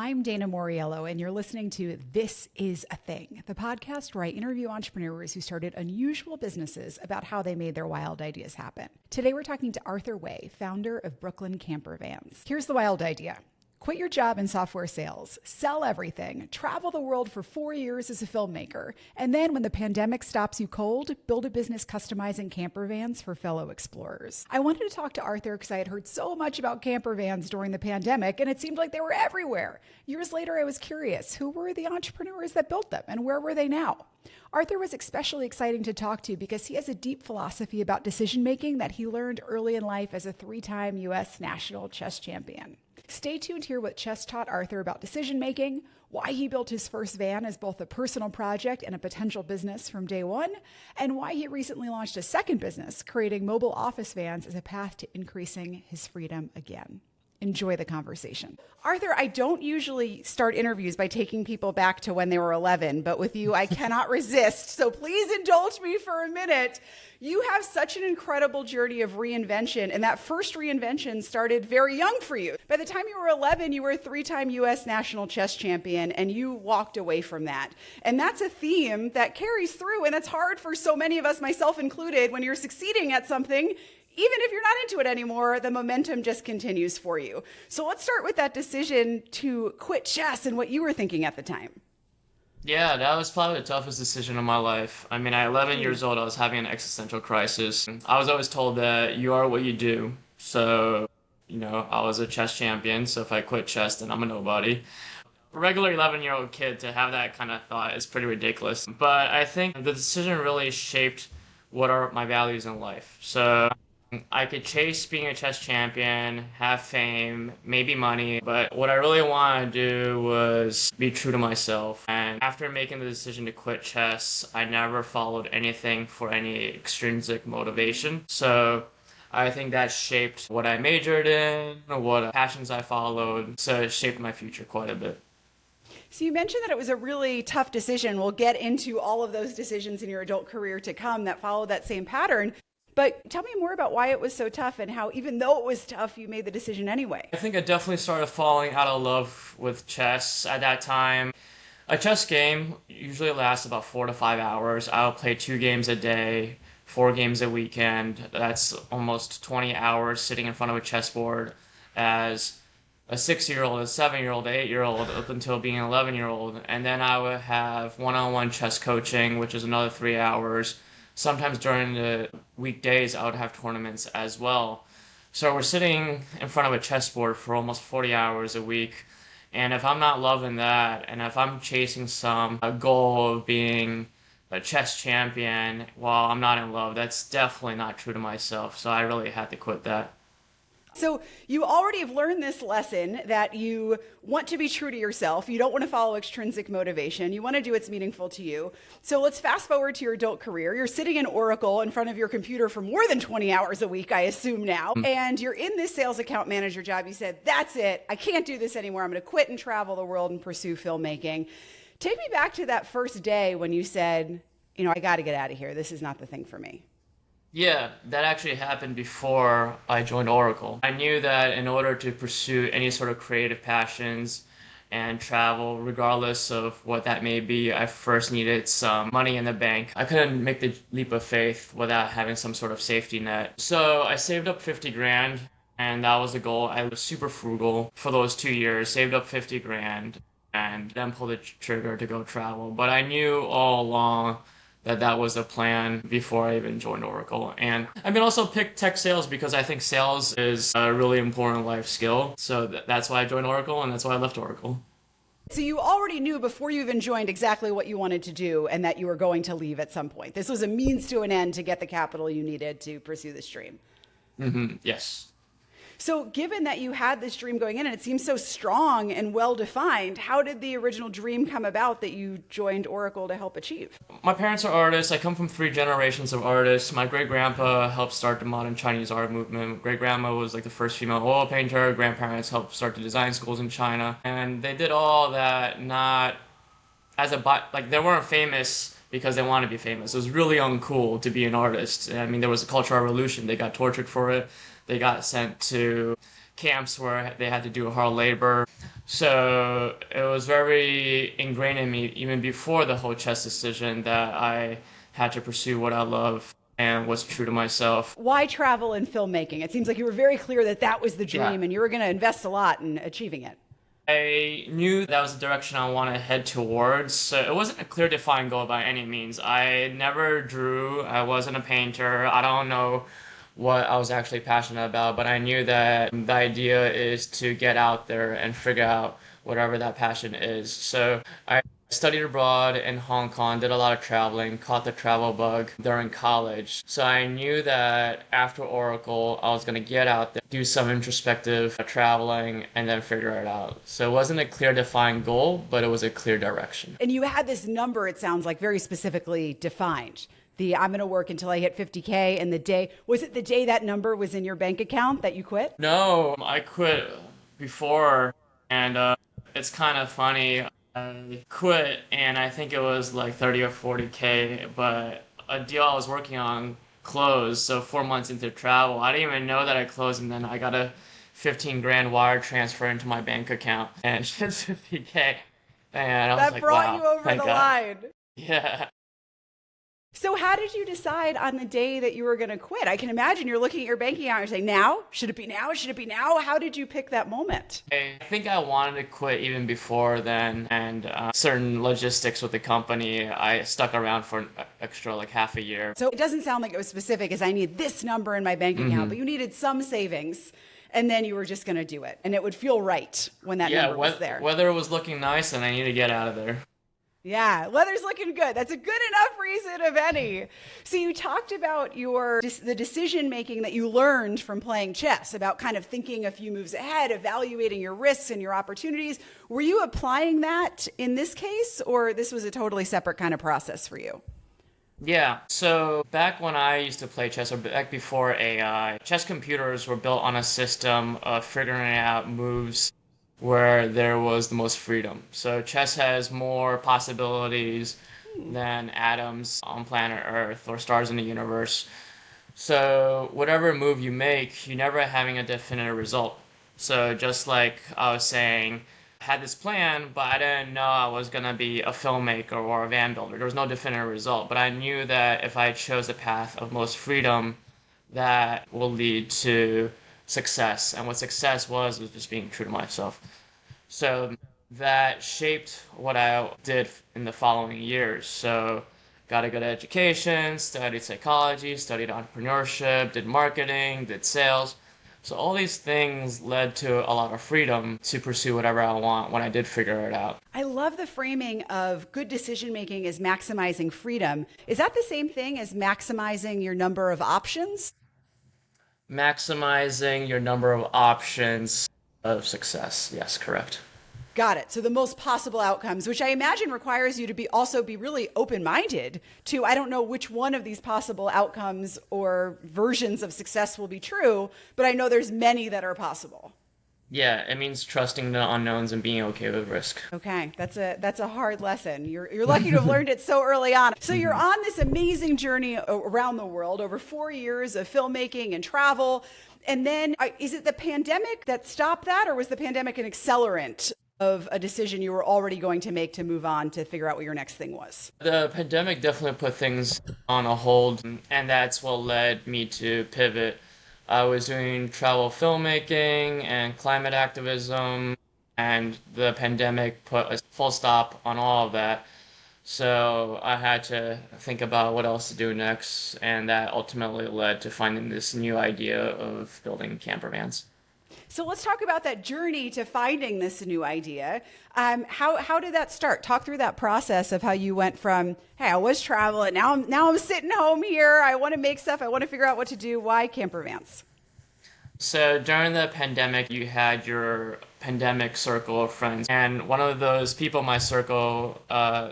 I'm Dana Moriello, and you're listening to This Is a Thing, the podcast where I interview entrepreneurs who started unusual businesses about how they made their wild ideas happen. Today, we're talking to Arthur Way, founder of Brooklyn Campervans. Here's the wild idea. Quit your job in software sales, sell everything, travel the world for 4 years as a filmmaker, and then when the pandemic stops you cold, build a business customizing camper vans for fellow explorers. I wanted to talk to Arthur because I had heard so much about camper vans during the pandemic, and it seemed like they were everywhere. Years later, I was curious, who were the entrepreneurs that built them, and where were they now? Arthur was especially exciting to talk to because he has a deep philosophy about decision-making that he learned early in life as a 3-time U.S. national chess champion. Stay tuned to hear what chess taught Arthur about decision-making, why he built his first van as both a personal project and a potential business from day one, and why he recently launched a second business, creating mobile office vans as a path to increasing his freedom again. Enjoy the conversation. Arthur, I don't usually start interviews by taking people back to when they were 11, but with you, I cannot resist. So please indulge me for a minute. You have such an incredible journey of reinvention, and that first reinvention started very young for you. By the time you were 11, you were a 3-time U.S. national chess champion, and you walked away from that. And that's a theme that carries through, and that's hard for so many of us, myself included, when you're succeeding at something. Even if you're not into it anymore, the momentum just continues for you. So let's start with that decision to quit chess and what you were thinking at the time. Yeah, that was probably the toughest decision of my life. I mean, at 11 years old, I was having an existential crisis. I was always told that you are what you do. So, I was a chess champion. So if I quit chess, then I'm a nobody. A regular 11-year-old kid to have that kind of thought is pretty ridiculous. But I think the decision really shaped what are my values in life. So I could chase being a chess champion, have fame, maybe money, but what I really wanted to do was be true to myself. And after making the decision to quit chess, I never followed anything for any extrinsic motivation. So I think that shaped what I majored in, what passions I followed, so it shaped my future quite a bit. So you mentioned that it was a really tough decision. We'll get into all of those decisions in your adult career to come that follow that same pattern. But tell me more about why it was so tough and how, even though it was tough, you made the decision anyway. I think I definitely started falling out of love with chess at that time. A chess game usually lasts about 4 to 5 hours. I'll play 2 games a day, 4 games a weekend. That's almost 20 hours sitting in front of a chessboard as a 6-year-old, a 7-year-old, an 8-year-old, up until being an 11-year-old. And then I would have one-on-one chess coaching, which is another 3 hours. Sometimes during the weekdays, I would have tournaments as well. So we're sitting in front of a chessboard for almost 40 hours a week. And if I'm not loving that, and if I'm chasing a goal of being a chess champion while I'm not in love, that's definitely not true to myself. So I really had to quit that. So you already have learned this lesson that you want to be true to yourself. You don't want to follow extrinsic motivation. You want to do what's meaningful to you. So let's fast forward to your adult career. You're sitting in Oracle in front of your computer for more than 20 hours a week, I assume now. And you're in this sales account manager job. You said, that's it. I can't do this anymore. I'm going to quit and travel the world and pursue filmmaking. Take me back to that first day when you said, I got to get out of here. This is not the thing for me. Yeah, that actually happened before I joined Oracle. I knew that in order to pursue any sort of creative passions and travel, regardless of what that may be, I first needed some money in the bank. I couldn't make the leap of faith without having some sort of safety net. So I saved up 50 grand, and that was the goal. I was super frugal for those 2 years, saved up 50 grand, and then pulled the trigger to go travel. But I knew all along that was the plan before I even joined Oracle. And I also picked tech sales because I think sales is a really important life skill. So that's why I joined Oracle, and that's why I left Oracle. So you already knew before you even joined exactly what you wanted to do and that you were going to leave at some point. This was a means to an end to get the capital you needed to pursue this dream. Yes. So given that you had this dream going in and it seems so strong and well-defined, how did the original dream come about that you joined Oracle to help achieve? My parents are artists. I come from 3 generations of artists. My great-grandpa helped start the modern Chinese art movement. Great-grandma was like the first female oil painter. Grandparents helped start the design schools in China. And they did all that not as they weren't famous because they wanted to be famous. It was really uncool to be an artist. There was a cultural revolution. They got tortured for it. They got sent to camps where they had to do hard labor. So it was very ingrained in me even before the whole chess decision that I had to pursue what I love and what's true to myself. Why travel and filmmaking? It seems like you were very clear that that was the Yeah. dream and you were going to invest a lot in achieving it. I knew that was the direction I want to head towards, so it wasn't a clear defined goal by any means. I never drew, I wasn't a painter, I don't know what I was actually passionate about, but I knew that the idea is to get out there and figure out whatever that passion is. So I studied abroad in Hong Kong, did a lot of traveling, caught the travel bug during college. So I knew that after Oracle, I was going to get out there, do some introspective traveling, and then figure it out. So it wasn't a clear defined goal, but it was a clear direction. And you had this number, it sounds like, very specifically defined. The I'm going to work until I hit 50K, and the day, was it the day that number was in your bank account that you quit? No, I quit before, and it's kind of funny. I quit, and I think it was like 30 or 40K, but a deal I was working on closed. So 4 months into travel, I didn't even know that I closed, and then I got a 15 grand wire transfer into my bank account, and it's 50K, and I was That like, brought you wow, over thank the God. line. Yeah. So how did you decide on the day that you were going to quit? I can imagine you're looking at your bank account and saying, now? Should it be now? Should it be now? How did you pick that moment? I think I wanted to quit even before then, and certain logistics with the company, I stuck around for an extra like half a year. So it doesn't sound like it was specific as I need this number in my bank account, but you needed some savings and then you were just going to do it. And it would feel right when that Yeah, number was there. weather was looking nice, and I need to get out of there. Yeah, weather's looking good. That's a good enough reason of any. So you talked about the decision making that you learned from playing chess, about kind of thinking a few moves ahead, evaluating your risks and your opportunities. Were you applying that in this case, or this was a totally separate kind of process for you? Yeah, so back when I used to play chess, or back before AI, chess computers were built on a system of figuring out moves where there was the most freedom. So chess has more possibilities than atoms on planet Earth or stars in the universe. So whatever move you make, you're never having a definitive result. So just like I was saying, I had this plan, but I didn't know I was gonna be a filmmaker or a van builder. There was no definitive result, but I knew that if I chose the path of most freedom, that will lead to success. And what success was just being true to myself. So that shaped what I did in the following years. So got a good education, studied psychology, studied entrepreneurship, did marketing, did sales. So all these things led to a lot of freedom to pursue whatever I want when I did figure it out. I love the framing of good decision making as maximizing freedom. Is that the same thing as maximizing your number of options? Maximizing your number of options of success. Yes, correct. Got it. So the most possible outcomes, which I imagine requires you to be really open-minded to, I don't know which one of these possible outcomes or versions of success will be true, but I know there's many that are possible. Yeah, it means trusting the unknowns and being okay with risk. Okay, that's a hard lesson. You're lucky to have learned it so early on. So you're on this amazing journey around the world, over 4 years of filmmaking and travel. And then is it the pandemic that stopped that, or was the pandemic an accelerant of a decision you were already going to make to move on to figure out what your next thing was? The pandemic definitely put things on a hold, and that's what led me to pivot. I was doing travel filmmaking and climate activism, and the pandemic put a full stop on all of that. So I had to think about what else to do next, and that ultimately led to finding this new idea of building camper vans. So let's talk about that journey to finding this new idea. How did that start? Talk through that process of how you went from, hey, I was traveling, now I'm sitting home here. I want to make stuff. I want to figure out what to do. Why camper vans? So during the pandemic, you had your pandemic circle of friends, and one of those people in my circle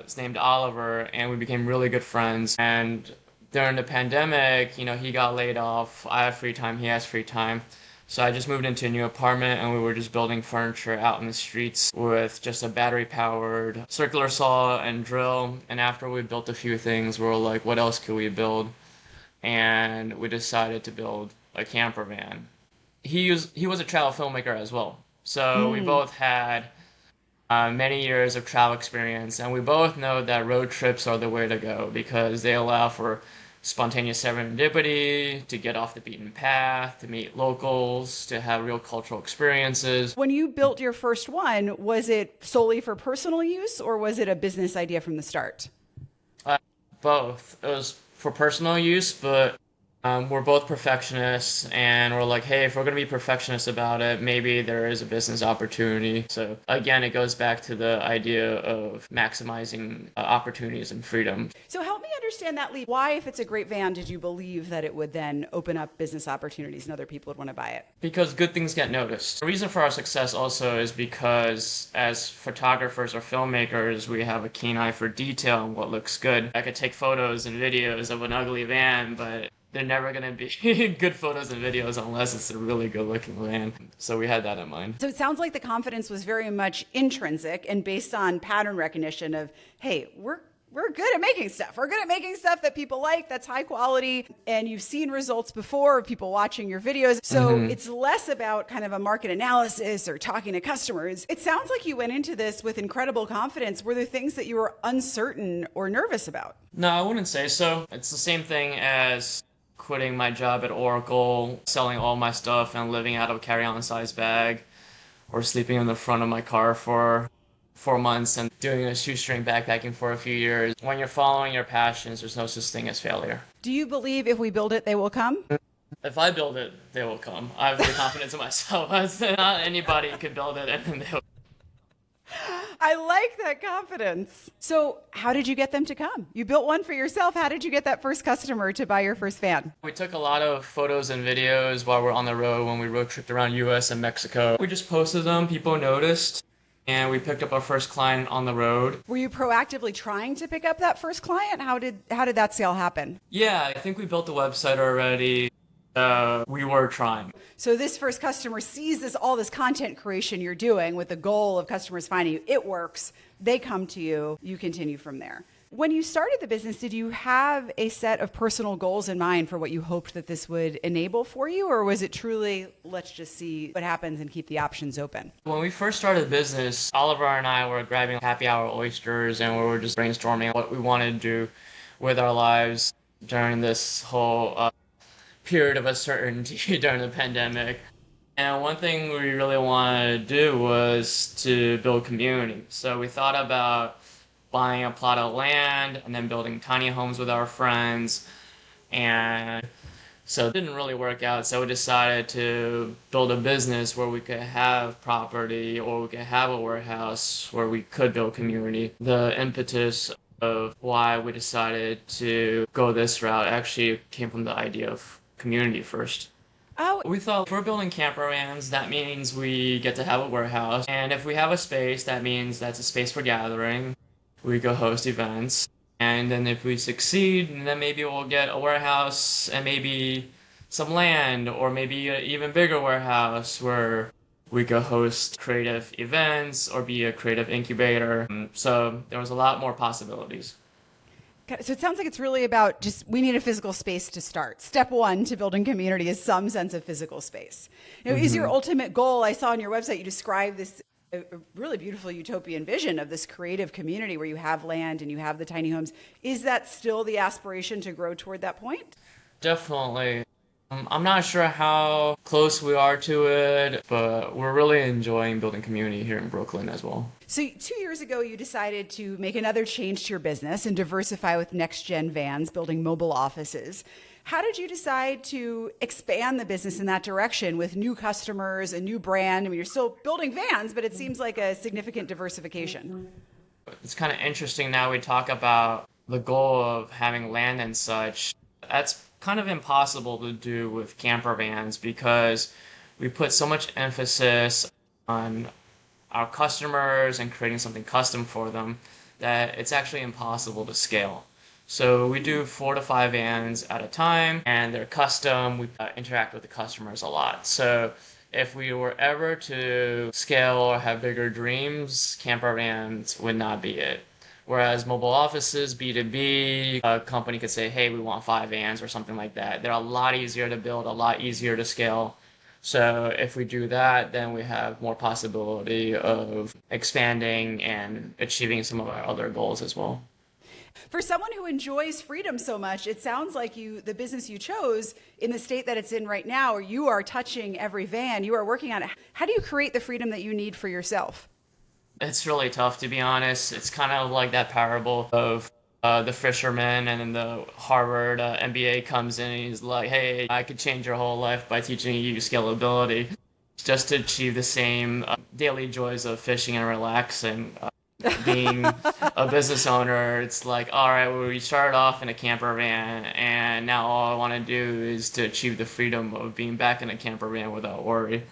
is named Oliver, and we became really good friends. And during the pandemic, he got laid off. I have free time, he has free time. So I just moved into a new apartment, and we were just building furniture out in the streets with just a battery-powered circular saw and drill. And after we built a few things, we were like, what else could we build? And we decided to build a camper van. He was a travel filmmaker as well. So we both had many years of travel experience, and we both know that road trips are the way to go because they allow for spontaneous serendipity, to get off the beaten path, to meet locals, to have real cultural experiences. When you built your first one, was it solely for personal use or was it a business idea from the start? Both. It was for personal use, but we're both perfectionists, and we're like, hey, if we're going to be perfectionists about it, maybe there is a business opportunity. So, again, it goes back to the idea of maximizing opportunities and freedom. So help me understand that leap. Why, if it's a great van, did you believe that it would then open up business opportunities and other people would want to buy it? Because good things get noticed. The reason for our success also is because as photographers or filmmakers, we have a keen eye for detail and what looks good. I could take photos and videos of an ugly van, but they're never going to be good photos and videos unless it's a really good looking van. So we had that in mind. So it sounds like the confidence was very much intrinsic and based on pattern recognition of, hey, we're good at making stuff. We're good at making stuff that people like, that's high quality, and you've seen results before of people watching your videos. So it's less about kind of a market analysis or talking to customers. It sounds like you went into this with incredible confidence. Were there things that you were uncertain or nervous about? No, I wouldn't say so. It's the same thing as quitting my job at Oracle, selling all my stuff and living out of a carry-on size bag, or sleeping in the front of my car for 4 months and doing a shoestring backpacking for a few years. When you're following your passions, there's no such thing as failure. Do you believe if we build it, they will come? If I build it, they will come. I have the confidence in myself. Not anybody could build it, and then they will. I like that confidence. So how did you get them to come? You built one for yourself. How did you get that first customer to buy your first van? We took a lot of photos and videos while we're on the road when we road tripped around US and Mexico. We just posted them, people noticed, and we picked up our first client on the road. Were you proactively trying to pick up that first client? How did that sale happen? Yeah, I think we built the website already. We were trying. So this first customer sees all this content creation you're doing with the goal of customers finding you. It works. They come to you. You continue from there. When you started the business, did you have a set of personal goals in mind for what you hoped that this would enable for you? Or was it truly, let's just see what happens and keep the options open? When we first started the business, Oliver and I were grabbing happy hour oysters and we were just brainstorming what we wanted to do with our lives during this whole period of uncertainty during the pandemic. And one thing we really wanted to do was to build community. So we thought about buying a plot of land and then building tiny homes with our friends. And so it didn't really work out. So we decided to build a business where we could have property or we could have a warehouse where we could build community. The impetus of why we decided to go this route actually came from the idea of community first. Oh, We thought if we're building campervans, that means we get to have a warehouse. And if we have a space, that means that's a space for gathering. We go host events. And then if we succeed, then maybe we'll get a warehouse and maybe some land, or maybe an even bigger warehouse where we go host creative events or be a creative incubator. So there was a lot more possibilities. so it sounds like it's really about just we need a physical space to start. Step one to building community is some sense of physical space. Is your ultimate goal? I saw on your website you describe this a really beautiful utopian vision of this creative community where you have land and you have the tiny homes. Is that still the aspiration to grow toward that point? Definitely. I'm not sure how close we are to it, but we're really enjoying building community here in Brooklyn as well. So 2 years ago, you decided to make another change to your business and diversify with next-gen vans, building mobile offices. How did you decide to expand the business in that direction with new customers, a new brand? I mean, you're still building vans, but it seems like a significant diversification. It's kind of interesting now we talk about the goal of having land and such. That's kind of impossible to do with camper vans because we put so much emphasis on our customers and creating something custom for them that it's actually impossible to scale. So we do 4 to 5 vans at a time, and they're custom. We interact with the customers a lot. So if we were ever to scale or have bigger dreams, camper vans would not be it. Whereas mobile offices, B2B, a company could say, hey, we want 5 vans or something like that. They're a lot easier to build, a lot easier to scale. So if we do that, then we have more possibility of expanding and achieving some of our other goals as well. For someone who enjoys freedom so much, it sounds like the business you chose in the state that it's in right now, or you are touching every van, you are working on it. How do you create the freedom that you need for yourself? It's really tough, to be honest. It's kind of like that parable of the fisherman, and then the Harvard MBA comes in and he's like, hey, I could change your whole life by teaching you scalability just to achieve the same daily joys of fishing and relaxing. Being a business owner, it's like, all right, well, we started off in a camper van, and now all I want to do is to achieve the freedom of being back in a camper van without worry.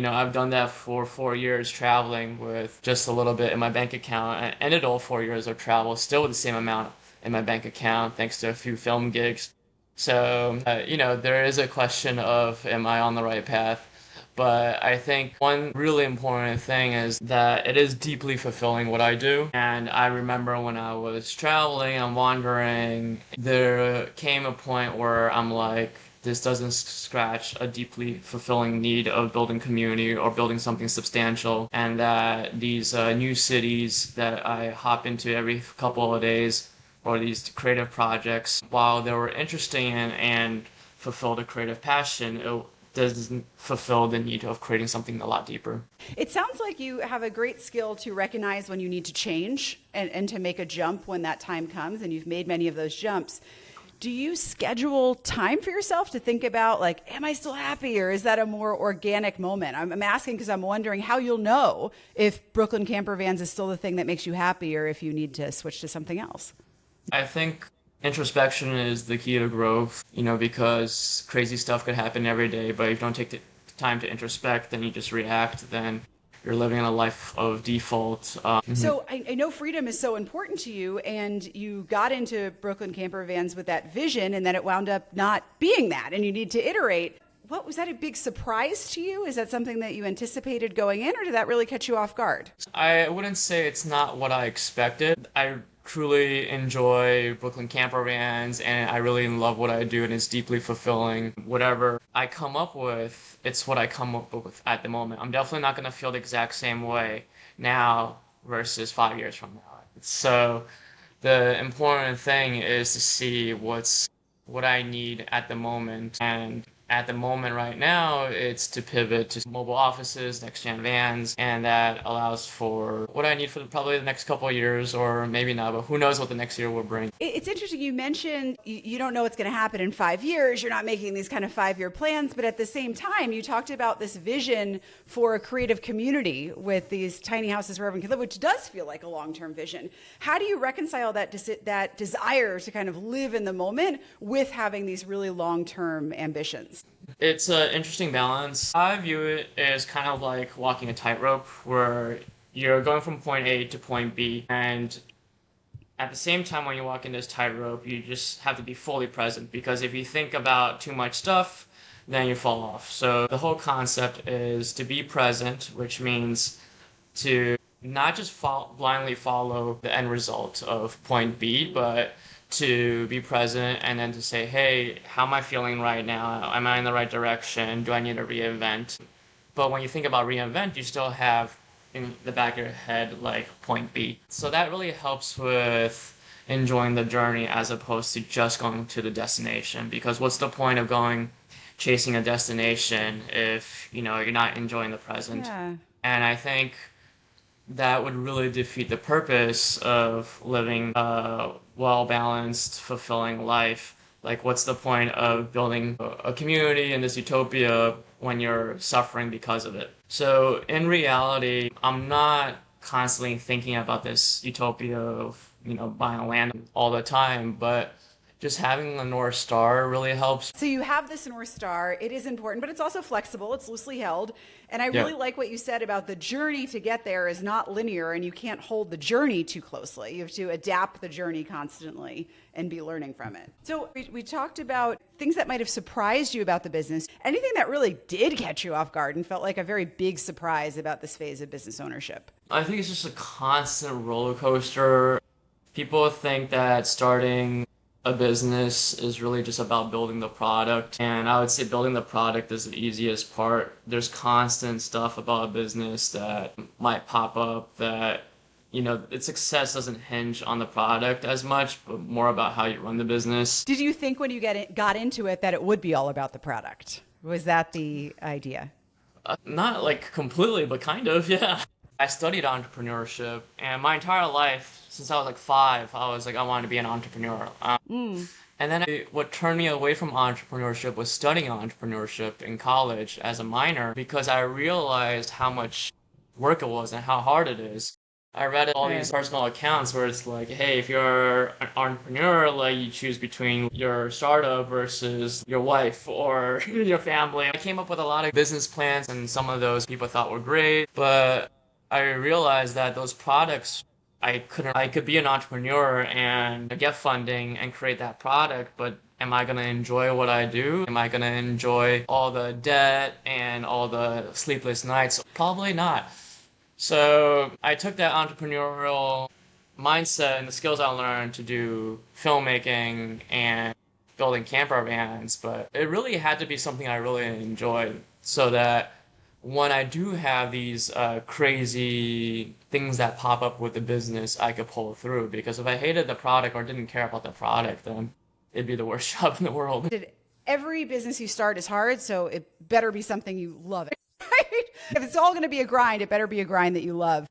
I've done that for 4 years traveling with just a little bit in my bank account. I ended all 4 years of travel still with the same amount in my bank account thanks to a few film gigs. So, there is a question of am I on the right path? But I think one really important thing is that it is deeply fulfilling what I do. And I remember when I was traveling and wandering, there came a point where I'm like, this doesn't scratch a deeply fulfilling need of building community or building something substantial. And that these new cities that I hop into every couple of days, or these creative projects, while they were interesting and fulfilled a creative passion, it doesn't fulfill the need of creating something a lot deeper. It sounds like you have a great skill to recognize when you need to change and to make a jump when that time comes, and you've made many of those jumps. Do you schedule time for yourself to think about, like, am I still happy, or is that a more organic moment? I'm asking because I'm wondering how you'll know if Brooklyn Campervans is still the thing that makes you happy, or if you need to switch to something else. I think introspection is the key to growth, because crazy stuff could happen every day, but if you don't take the time to introspect, then you just react, then you're living in a life of default. So I know freedom is so important to you, and you got into Brooklyn Campervans with that vision, and then it wound up not being that, and you need to iterate. What was that, a big surprise to you? Is that something that you anticipated going in, or did that really catch you off guard? I wouldn't say it's not what I expected. I truly enjoy Brooklyn Campervans, and I really love what I do, and it's deeply fulfilling. Whatever I come up with, it's what I come up with at the moment. I'm definitely not going to feel the exact same way now versus 5 years from now. So the important thing is to see what I need at the moment. And at the moment right now, it's to pivot to mobile offices, next-gen vans, and that allows for what I need for probably the next couple of years, or maybe not, but who knows what the next year will bring. It's interesting. You mentioned you don't know what's going to happen in 5 years. You're not making these kind of 5-year plans, but at the same time, you talked about this vision for a creative community with these tiny houses where everyone can live, which does feel like a long-term vision. How do you reconcile that desire to kind of live in the moment with having these really long-term ambitions? It's an interesting balance. I view it as kind of like walking a tightrope where you're going from point A to point B, and at the same time when you walk in this tightrope, you just have to be fully present, because if you think about too much stuff, then you fall off. So the whole concept is to be present, which means to not just blindly follow the end result of point B, but to be present and then to say, hey, how am I feeling right now? Am I in the right direction? Do I need to reinvent? But when you think about reinvent, you still have in the back of your head like point B. So that really helps with enjoying the journey as opposed to just going to the destination. Because what's the point of chasing a destination if you're not enjoying the present? Yeah. And I think that would really defeat the purpose of living a well-balanced, fulfilling life. Like, what's the point of building a community in this utopia when you're suffering because of it? So in reality, I'm not constantly thinking about this utopia of, buying land all the time, but just having the North Star really helps. So you have this North Star. It is important, but it's also flexible. It's loosely held. And I really like what you said about the journey to get there is not linear, and you can't hold the journey too closely. You have to adapt the journey constantly and be learning from it. So we talked about things that might have surprised you about the business. Anything that really did catch you off guard and felt like a very big surprise about this phase of business ownership? I think it's just a constant roller coaster. People think that starting A business is really just about building the product. And I would say building the product is the easiest part. There's constant stuff about a business that might pop up that, its success doesn't hinge on the product as much, but more about how you run the business. Did you think when you got into it that it would be all about the product? Was that the idea? Not like completely, but kind of, yeah. I studied entrepreneurship, and my entire life, since I was like 5, I was like, I wanted to be an entrepreneur. And then what turned me away from entrepreneurship was studying entrepreneurship in college as a minor because I realized how much work it was and how hard it is. I read all these personal accounts where it's like, hey, if you're an entrepreneur, like you choose between your startup versus your wife or your family. I came up with a lot of business plans and some of those people thought were great, but I realized that those products I could be an entrepreneur and get funding and create that product, but am I going to enjoy what I do? Am I going to enjoy all the debt and all the sleepless nights? Probably not. So I took that entrepreneurial mindset and the skills I learned to do filmmaking and building camper vans, but it really had to be something I really enjoyed so that when I do have these crazy things that pop up with the business, I could pull through. Because if I hated the product or didn't care about the product, then it'd be the worst job in the world. Every business you start is hard, so it better be something you love. Right? If it's all going to be a grind, it better be a grind that you love.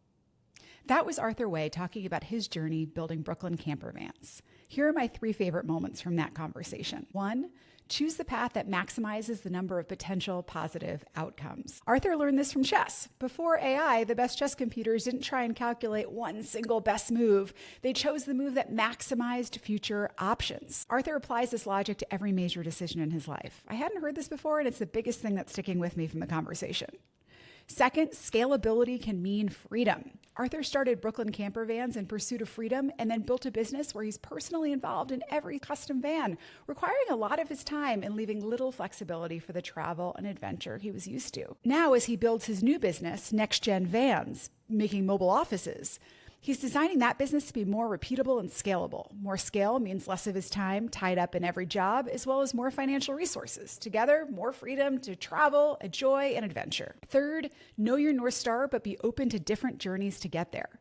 That was Arthur Way talking about his journey building Brooklyn Campervans. Here are my 3 favorite moments from that conversation. 1, choose the path that maximizes the number of potential positive outcomes. Arthur learned this from chess. Before AI, the best chess computers didn't try and calculate one single best move. They chose the move that maximized future options. Arthur applies this logic to every major decision in his life. I hadn't heard this before, and it's the biggest thing that's sticking with me from the conversation. Second, scalability can mean freedom. Arthur started Brooklyn Campervans in pursuit of freedom and then built a business where he's personally involved in every custom van, requiring a lot of his time and leaving little flexibility for the travel and adventure he was used to. Now, as he builds his new business, Next Gen Vans, making mobile offices, he's designing that business to be more repeatable and scalable. More scale means less of his time tied up in every job, as well as more financial resources. Together, more freedom to travel, enjoy, and adventure. Third, know your North Star, but be open to different journeys to get there.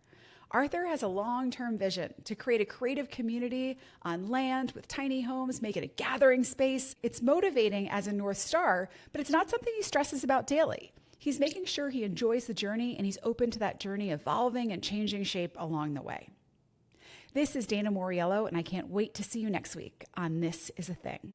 Arthur has a long-term vision to create a creative community on land with tiny homes, make it a gathering space. It's motivating as a North Star, but it's not something he stresses about daily. He's making sure he enjoys the journey and he's open to that journey evolving and changing shape along the way. This is Dana Moriello, and I can't wait to see you next week on This Is a Thing.